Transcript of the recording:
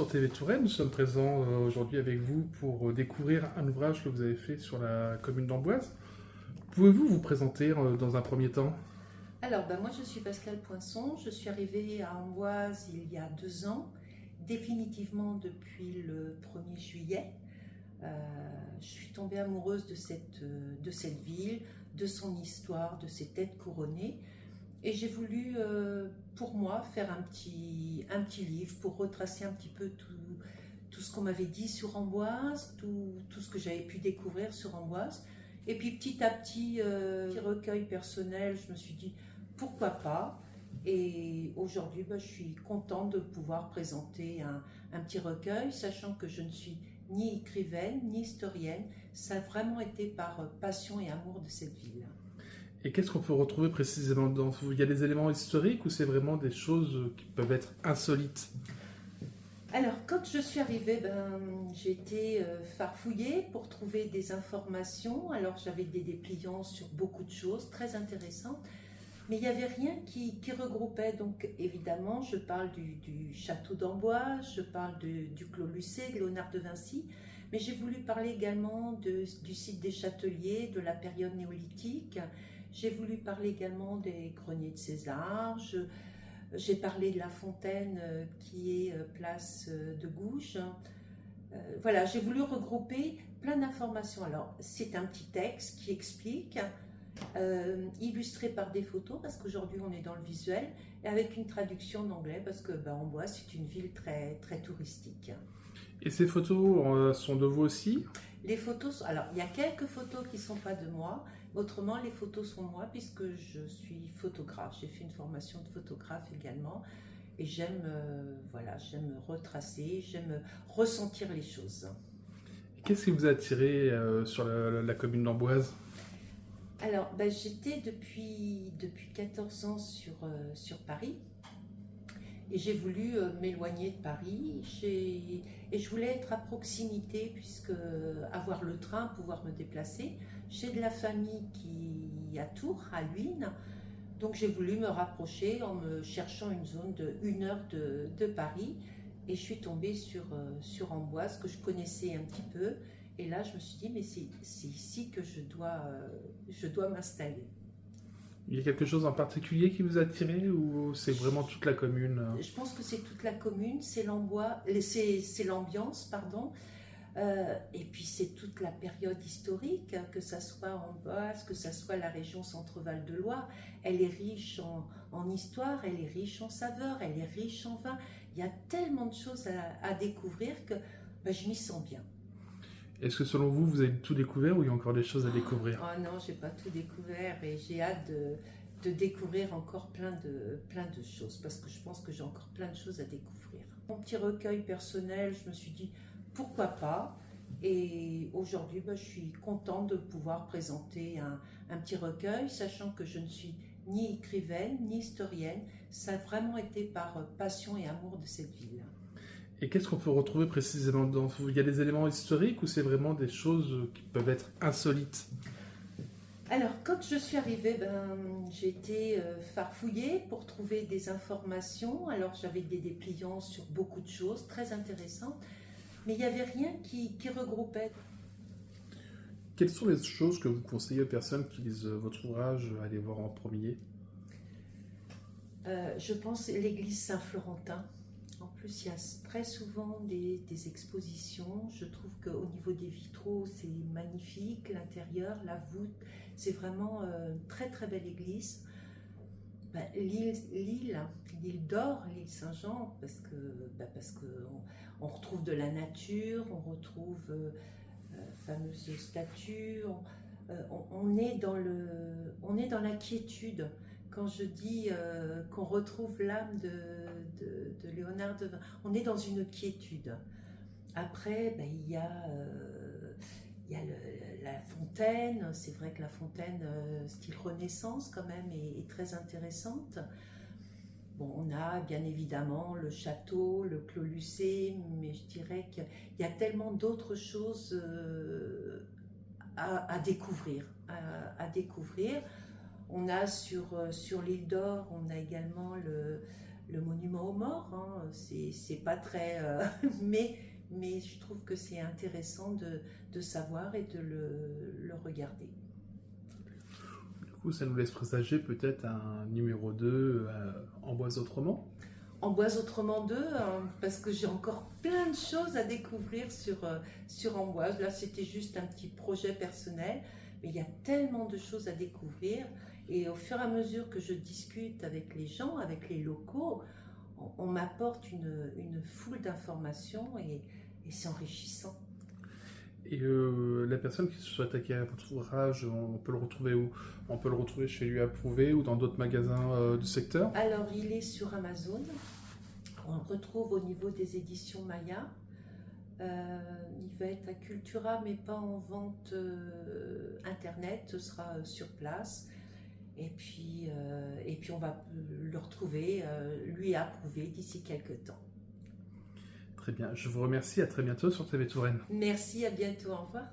sur TV Touraine. Nous sommes présents aujourd'hui avec vous pour découvrir un ouvrage que vous avez fait sur la commune d'Amboise. Pouvez-vous vous présenter dans un premier temps? Alors, moi je suis Pascale Poinçon, je suis arrivée à Amboise il y a 2 ans, définitivement depuis le 1er juillet. Je suis tombée amoureuse de cette ville, de son histoire, de ses têtes couronnées. Et j'ai voulu, pour moi, faire un petit livre pour retracer un petit peu tout ce qu'on m'avait dit sur Amboise, tout ce que j'avais pu découvrir sur Amboise. Et puis petit à petit, petit recueil personnel, je me suis dit pourquoi pas. Et aujourd'hui, je suis contente de pouvoir présenter un petit recueil, sachant que je ne suis ni écrivaine, ni historienne. Ça a vraiment été par passion et amour de cette ville. Et qu'est-ce qu'on peut retrouver précisément dans vous? Il y a des éléments historiques ou c'est vraiment des choses qui peuvent être insolites? Alors, quand je suis arrivée, j'ai été farfouillée pour trouver des informations. Alors, j'avais des dépliants sur beaucoup de choses très intéressantes, mais il n'y avait rien qui regroupait. Donc, évidemment, je parle du château d'Amboise, je parle du Clos Lucé, de Léonard de Vinci, mais j'ai voulu parler également du site des Châteliers, de la période néolithique. J'ai voulu parler également des greniers de César. J'ai parlé de la fontaine qui est place de Gouges. Voilà, j'ai voulu regrouper plein d'informations. Alors, c'est un petit texte qui explique, illustré par des photos, parce qu'aujourd'hui on est dans le visuel, et avec une traduction en anglais, parce que Amboise, c'est une ville très, très touristique. Et ces photos sont de vous aussi? Les photos, alors il y a quelques photos qui ne sont pas de moi, autrement les photos sont moi puisque je suis photographe, j'ai fait une formation de photographe également et j'aime j'aime retracer, j'aime ressentir les choses. Qu'est-ce qui vous a attiré sur la commune d'Amboise? Alors j'étais depuis 14 ans sur Paris. Et j'ai voulu m'éloigner de Paris et je voulais être à proximité puisque avoir le train, pouvoir me déplacer. J'ai de la famille qui à Tours, à Luynes, donc j'ai voulu me rapprocher en me cherchant une zone de 1 heure de Paris et je suis tombée sur Amboise que je connaissais un petit peu et là je me suis dit mais c'est ici que je dois m'installer. Il y a quelque chose en particulier qui vous a attiré ou c'est vraiment toute la commune? Je pense que c'est toute la commune, c'est l'ambiance, pardon. Et puis c'est toute la période historique, que ça soit Amboise, que ça soit la région Centre-Val de Loire. Elle est riche en histoire, elle est riche en saveurs, elle est riche en vin. Il y a tellement de choses à découvrir que je m'y sens bien. Est-ce que selon vous, vous avez tout découvert ou il y a encore des choses à découvrir? Oh non, j'ai pas tout découvert et j'ai hâte de découvrir encore plein de choses parce que je pense que j'ai encore plein de choses à découvrir. Mon petit recueil personnel, je me suis dit pourquoi pas et aujourd'hui je suis contente de pouvoir présenter un petit recueil sachant que je ne suis ni écrivaine ni historienne. Ça a vraiment été par passion et amour de cette ville. Et qu'est-ce qu'on peut retrouver précisément dans vous? Il y a des éléments historiques ou c'est vraiment des choses qui peuvent être insolites? Alors, quand je suis arrivée, j'ai été farfouillée pour trouver des informations. Alors, j'avais des dépliants sur beaucoup de choses très intéressantes, mais il n'y avait rien qui regroupait. Quelles sont les choses que vous conseillez aux personnes qui lisent votre ouvrage à aller voir en premier? Je pense l'église Saint-Florentin. En plus, il y a très souvent des expositions. Je trouve qu'au niveau des vitraux, c'est magnifique. L'intérieur, la voûte, c'est vraiment une très très belle église. L'île d'Or, l'île Saint-Jean, parce que on retrouve de la nature, on retrouve fameuses statues. On est on est dans la quiétude. Quand je dis qu'on retrouve l'âme de Léonard de Vinci, on est dans une quiétude. Après, il y a la fontaine. C'est vrai que la fontaine, style Renaissance quand même, est très intéressante. Bon, on a bien évidemment le château, le Clos Lucé, mais je dirais qu'il y a tellement d'autres choses à découvrir. On a sur l'île d'Or, on a également le monument aux morts. Hein. C'est pas très... mais je trouve que c'est intéressant de savoir et de le regarder. Du coup, ça nous laisse présager peut-être un numéro 2 Amboise autrement. Amboise autrement 2, parce que j'ai encore plein de choses à découvrir sur Amboise. Là, c'était juste un petit projet personnel, mais il y a tellement de choses à découvrir. Et au fur et à mesure que je discute avec les gens, avec les locaux, on m'apporte une foule d'informations et c'est enrichissant. Et la personne qui souhaite acquérir votre ouvrage, on peut le retrouver où? On peut le retrouver chez lui approuvé ou dans d'autres magasins du secteur? Alors, il est sur Amazon. On le retrouve au niveau des éditions Maya. Il va être à Cultura, mais pas en vente internet. Ce sera sur place. Et puis on va le retrouver, lui approuvé d'ici quelques temps. Très bien. Je vous remercie. À très bientôt sur TV Touraine. Merci, à bientôt. Au revoir.